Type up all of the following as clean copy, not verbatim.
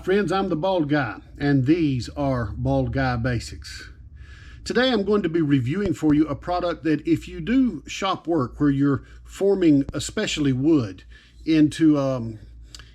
friends, I'm the Bald Guy, and these are Bald Guy Basics. Today I'm going to be reviewing for you a product that if you do shop work where you're forming especially wood into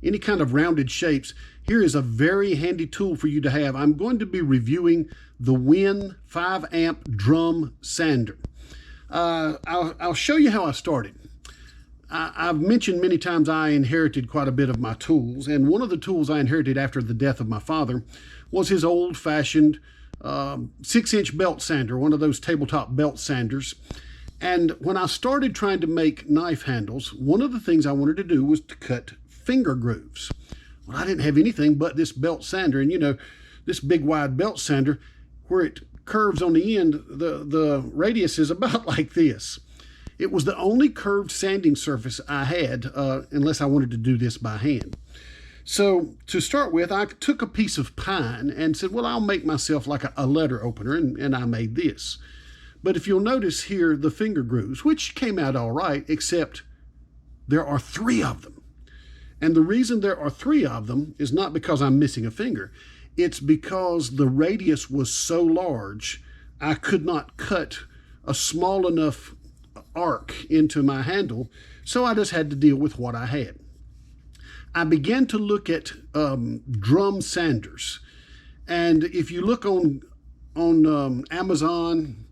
any kind of rounded shapes, here is a very handy tool for you to have. I'm going to be reviewing the Win 5 amp drum sander. I'll show you how I started. I've mentioned many times I inherited quite a bit of my tools, and one of the tools I inherited after the death of my father was his old-fashioned 6-inch belt sander, one of those tabletop belt sanders. And when I started trying to make knife handles, one of the things I wanted to do was to cut finger grooves. Well, I didn't have anything but this belt sander, and you know, this big wide belt sander, where it curves on the end, the radius is about like this. It was the only curved sanding surface I had, unless I wanted to do this by hand. So to start with, I took a piece of pine and said, well, I'll make myself like a letter opener, and I made this. But if you'll notice here, the finger grooves, which came out all right, except there are 3 of them. And the reason there are 3 of them is not because I'm missing a finger. It's because the radius was so large, I could not cut a small enough arc into my handle, so I just had to deal with what I had. I began to look at drum sanders, and if you look on Amazon,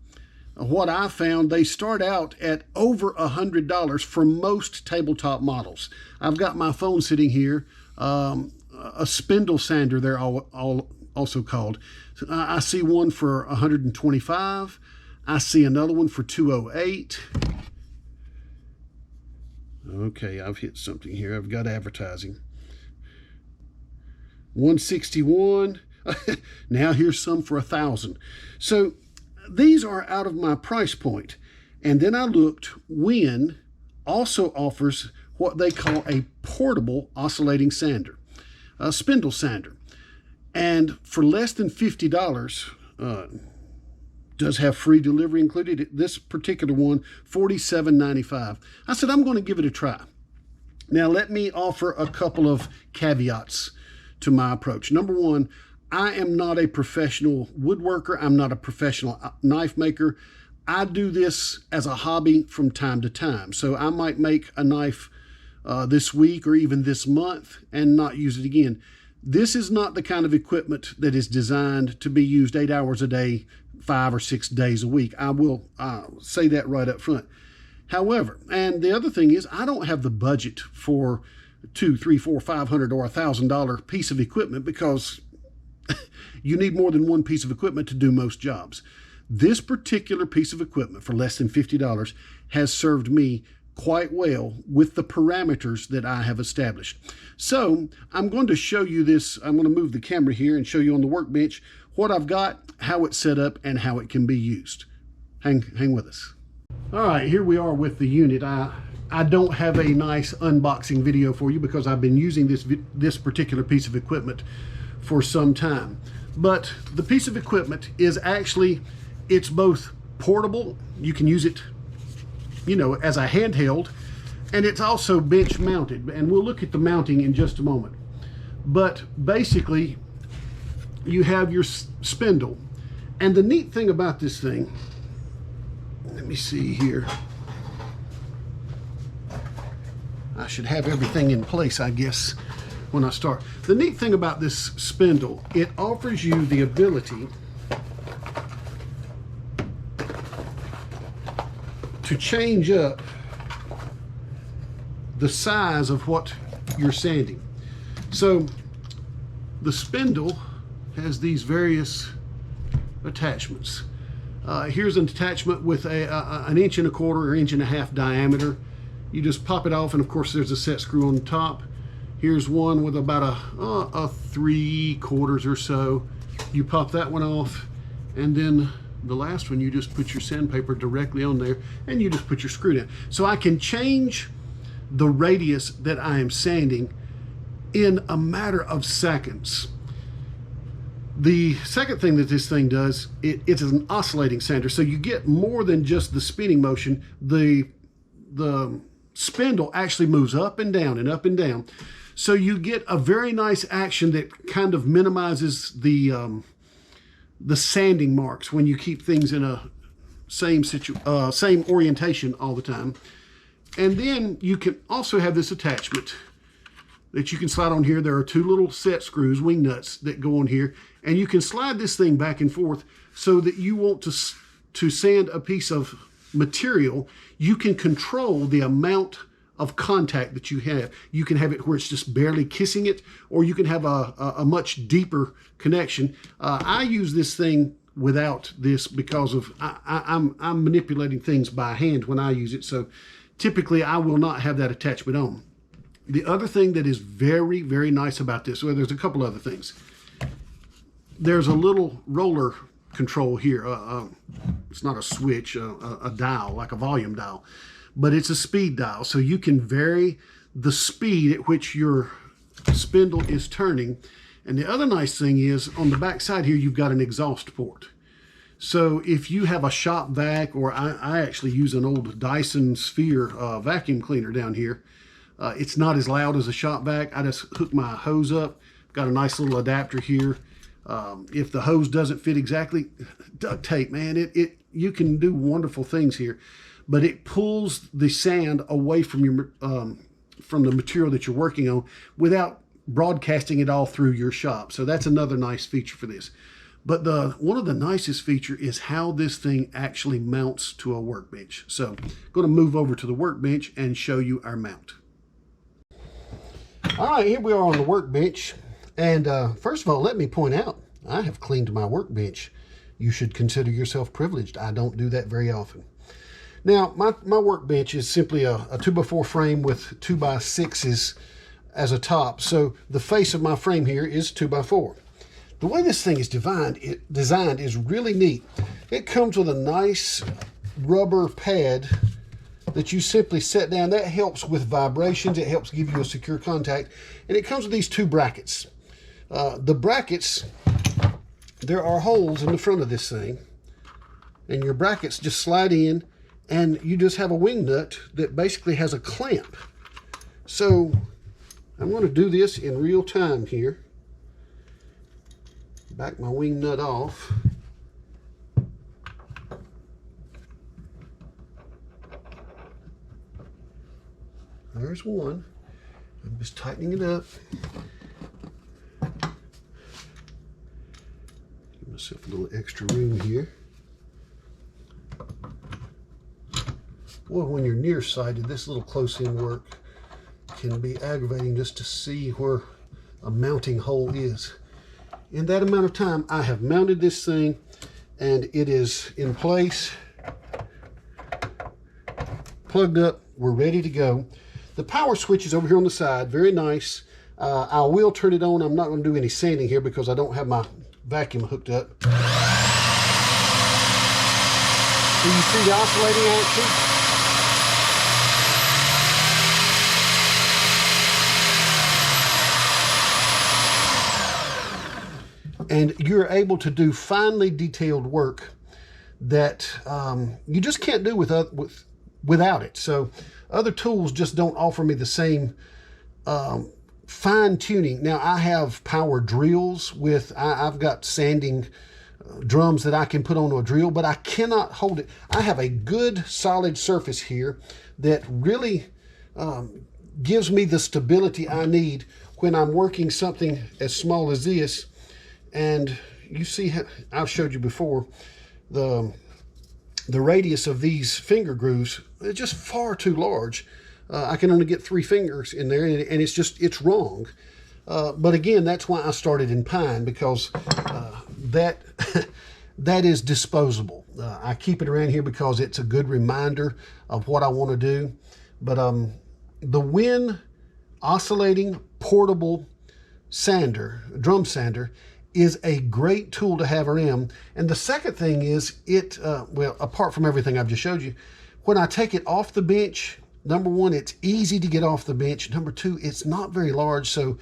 what I found, they start out at over $100 for most tabletop models. I've got my phone sitting here, a spindle sander they're also called. I see one for $125. I see another one for $208. Okay, I've hit something here. I've got advertising. $161. Now here's some for $1,000. So these are out of my price point. And then I looked. Win also offers what they call a portable oscillating sander, a spindle sander. And for less than $50, does have free delivery included. This particular one, $47.95. I said, I'm going to give it a try. Now, let me offer a couple of caveats to my approach. Number one, I am not a professional woodworker. I'm not a professional knife maker. I do this as a hobby from time to time. So I might make a knife this week or even this month and not use it again. This is not the kind of equipment that is designed to be used 8 hours a day, 5 or 6 days a week. I will say that right up front. However, and the other thing is, I don't have the budget for $200, $300, $400, $500 or $1,000 piece of equipment, because you need more than one piece of equipment to do most jobs. This particular piece of equipment for less than $50 has served me quite well with the parameters that I have established. So I'm going to show you this. I'm going to move the camera here and show you on the workbench what I've got, how it's set up, and how it can be used. Hang with us. All right, here we are with the unit. I don't have a nice unboxing video for you because I've been using this particular piece of equipment for some time. But the piece of equipment is actually, it's both portable, you can use it, you know, as a handheld, and it's also bench mounted, and we'll look at the mounting in just a moment. But basically, you have your spindle, and the neat thing about this thing, let me see here, I should have everything in place, I guess, when I start. The neat thing about this spindle, it offers you the ability to change up the size of what you're sanding. So the spindle has these various attachments. Here's an attachment with an 1.25 inches or 1.5 inches diameter. You just pop it off, and of course there's a set screw on the top. Here's one with about a 3/4 or so. You pop that one off, and then the last one, you just put your sandpaper directly on there, and you just put your screw down. So I can change the radius that I am sanding in a matter of seconds. The second thing that this thing does, it is an oscillating sander, so you get more than just the spinning motion. The spindle actually moves up and down and up and down. So you get a very nice action that kind of minimizes the sanding marks when you keep things in a same orientation all the time. And then you can also have this attachment that you can slide on here. There are two little set screws, wing nuts, that go on here, and you can slide this thing back and forth so that you want to sand a piece of material. You can control the amount of contact that you have. You can have it where it's just barely kissing it, or you can have a much deeper connection. I use this thing without this because of I'm manipulating things by hand when I use it, so typically I will not have that attachment on. The other thing that is very, very nice about this, well, there's a couple other things. There's a little roller control here. It's not a switch, a dial, like a volume dial, but it's a speed dial. So you can vary the speed at which your spindle is turning. And the other nice thing is on the back side here, you've got an exhaust port. So if you have a shop vac, or I actually use an old Dyson Sphere vacuum cleaner down here, it's not as loud as a shop vac. I just hook my hose up, got a nice little adapter here. If the hose doesn't fit exactly, duct tape, man, you can do wonderful things here. But it pulls the sand away from your from the material that you're working on without broadcasting it all through your shop. So that's another nice feature for this. But one of the nicest feature is how this thing actually mounts to a workbench. So I'm going to move over to the workbench and show you our mount. All right, here we are on the workbench. And first of all, let me point out, I have cleaned my workbench. You should consider yourself privileged. I don't do that very often. Now, my workbench is simply a 2x4 frame with 2x6s as a top. So the face of my frame here is 2x4. The way this thing is designed is really neat. It comes with a nice rubber pad that you simply set down. That helps with vibrations. It helps give you a secure contact. And it comes with these two brackets. The brackets, there are holes in the front of this thing. And your brackets just slide in, and you just have a wing nut that basically has a clamp. So I'm going to do this in real time here. Back my wing nut off. There's one. I'm just tightening it up. Give myself a little extra room here. Boy, when you're nearsighted, this little close-in work can be aggravating just to see where a mounting hole is. In that amount of time, I have mounted this thing, and it is in place, plugged up, we're ready to go. The power switch is over here on the side, very nice. I will turn it on. I'm not going to do any sanding here because I don't have my vacuum hooked up. So you see the oscillating action? And you're able to do finely detailed work that you just can't do without it. So other tools just don't offer me the same fine tuning. Now I have power drills with, I've got sanding drums that I can put onto a drill, but I cannot hold it. I have a good solid surface here that really gives me the stability I need when I'm working something as small as this. And you see, I've showed you before, the radius of these finger grooves is just far too large. I can only get 3 fingers in there, and it's wrong. But again, that's why I started in pine, because that is disposable. I keep it around here because it's a good reminder of what I want to do. But the Win Oscillating Portable Sander, drum sander, is a great tool to have around. And the second thing is well, apart from everything I've just showed you, when I take it off the bench, number one, it's easy to get off the bench. Number two, it's not very large, so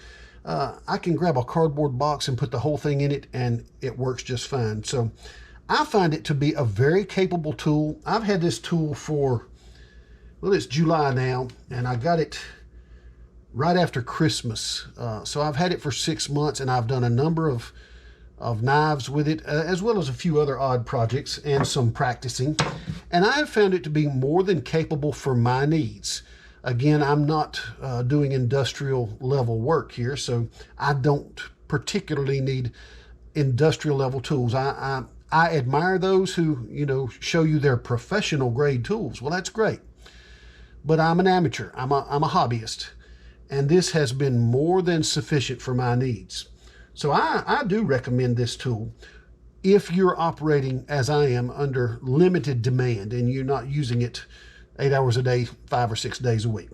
I can grab a cardboard box and put the whole thing in it, and it works just fine. So I find it to be a very capable tool. I've had this tool for well, it's July now, and I got it right after Christmas. So I've had it for 6 months, and I've done a number of knives with it, as well as a few other odd projects and some practicing. And I have found it to be more than capable for my needs. Again, I'm not doing industrial level work here, so I don't particularly need industrial level tools. I admire those who, show you their professional grade tools. Well, that's great. But I'm an amateur. I'm a hobbyist. And this has been more than sufficient for my needs. So I do recommend this tool if you're operating, as I am, under limited demand and you're not using it 8 hours a day, 5 or 6 days a week.